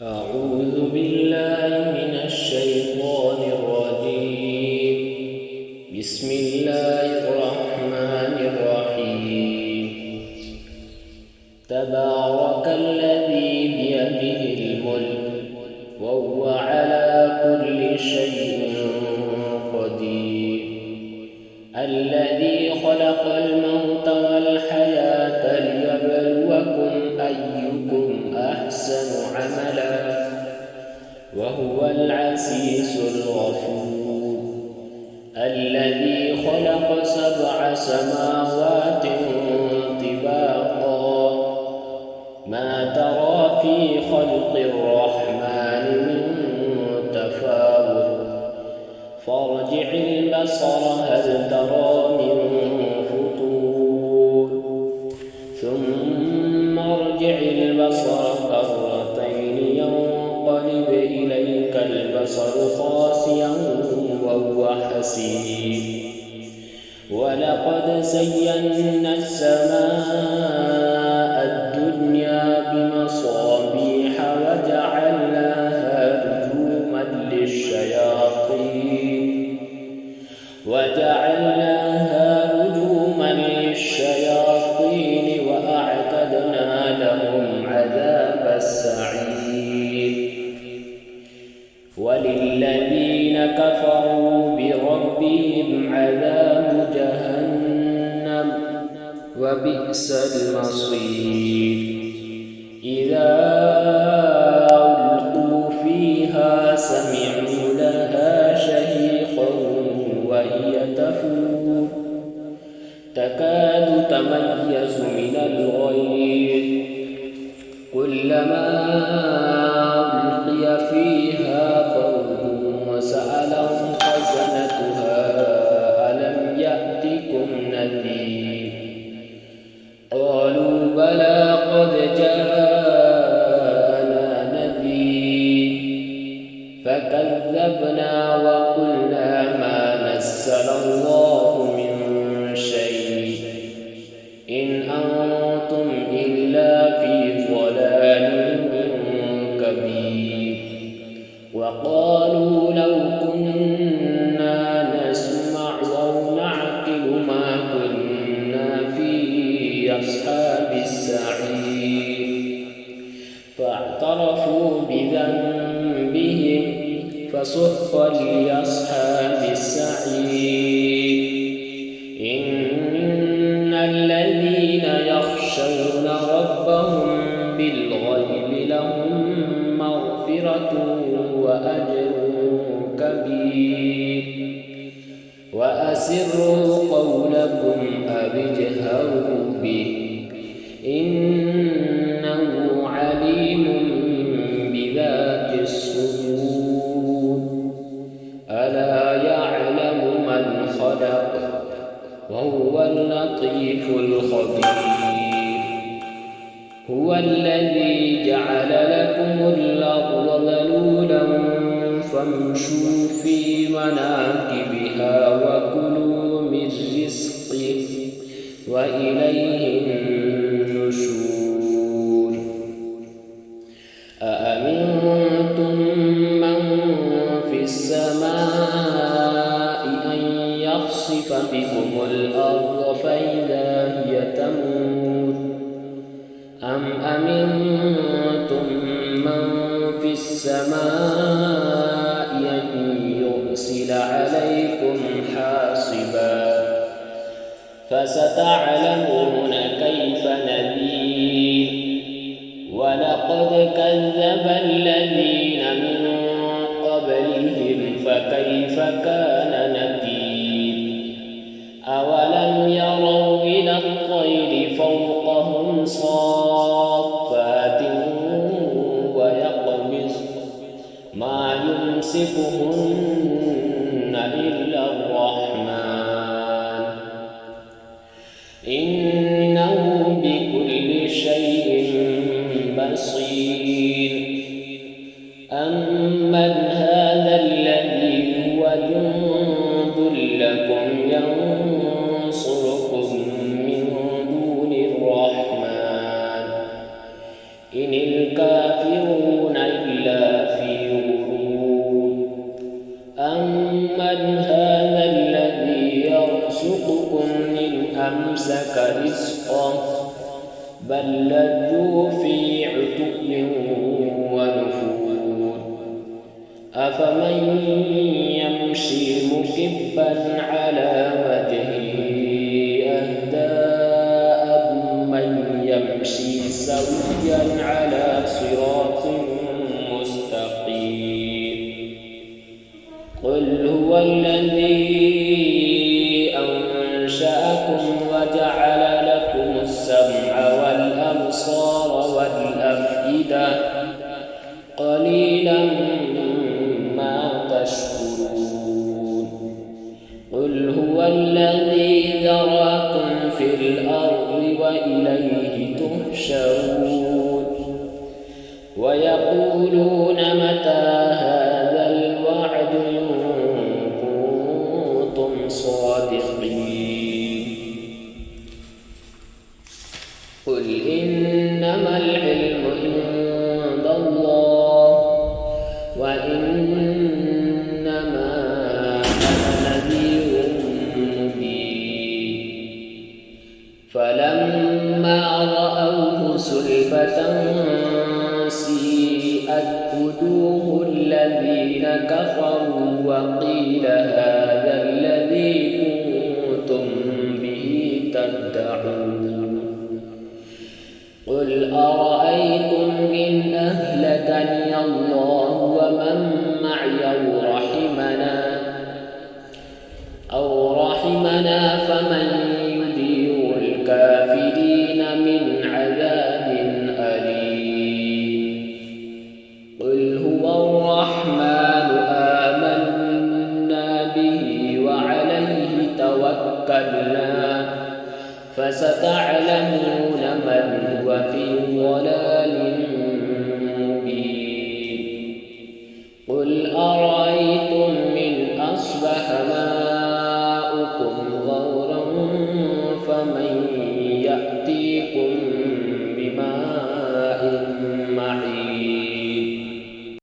أعوذ بالله من الشيطان الرجيم. بسم الله الرحمن الرحيم. تبارك الذي بيده الملك وهو على كل شيء قدير. الذي خلق الموت والحياة ليبلوكم أيكم أحسن عملا وهو العزيز الغفور. الذي خلق 7 سماوات طباقا ما ترى في خلق الرحمن من تفاوت فارجع البصر هل ترى من فطور ثم ارجع البصر كرتين ينقلب إليك البصر خاسئا وهو حسير. ولقد زينا السماء الدنيا بمصابيح وجعلناها رجوما للشياطين وأعتدنا لهم عذاب السعير. وللذين كفروا بربهم عذاب جهنم وبئس المصير. إذا ألقوا فيها سمعوا لها شهيقا وهي تفور تكاد تميز من الغيظ كلما ألقي فيها فوج وسألهم خزنتها ألم يأتكم نذير قالوا بلى قد جاءنا نذير فكذبنا وقلنا ما نزل الله من شيء إن أنتم إلا في ضلال كبير. وقالوا لو كنا نسمع أو نعقل ما كنا في أصحاب السعير فاعترفوا بذنبهم فسحقا لأصحاب السعير. إن الذين يخشون ربهم بالغيب لهم مغفرة وأجر كبير. وأسروا قولكم أو اجهروا به إنه عليم بذات الصدور. ألا يعلم من خلق وهو اللطيف الخبير. هو الذي جعل لكم الأرض ذلولا فامشوا في مناكبها وكلوا من رزقه وإليه النشور. أأمنتم من في السماء أن يخسف بكم الأرض فإذا هي تمور أم أمنتم من في السماء أن يرسل عليكم حاصبا فستعلمون كيف نذير. ولقد كذب الذين من قبلهم فكيف كان نكير. أولم يروا إلى الطير فوقهم صافات ويقبض ما يمسكهن إلا الرحمن إنه بكل شيء بصير. أمن هذا الذي هو جند لكم ينصركم من دون الرحمن إن الكافرون الكافرون إلا في غرور. أمن هذا الذي يرزقكم إن أمسك رزقه بل لجوا في عتب ونفور. أفمن يمشي مكبا على وجهه أهدى أمن يمشي سويا على صراط مستقيم. قل هو الذي أنشأكم وجعل لكم السمع والأبصار والأفئدة قليلا ما تشكرون. قل هو الذي ذراكم في الأرض وإليه تحشرون. ويقولون متى هذا الوعد إن كنتم صادقين. قل إنما العلم عند الله وإنما أنا نذير مبين. فلما رأوه زلفة سيئت وجوه الذين كفروا وقيل هذا الذي كنتم به تدعون. قل أرأيتم إن أهلكني الله ومن معي أو رحمنا فمن يجير الكافرين من عذاب أليم. قل هو الرحمن آمنا به وعليه توكلنا فستعلمون من هو في ضلال مبين. قل أرأيتم إن أصبح ماؤكم غورا فمن يأتيكم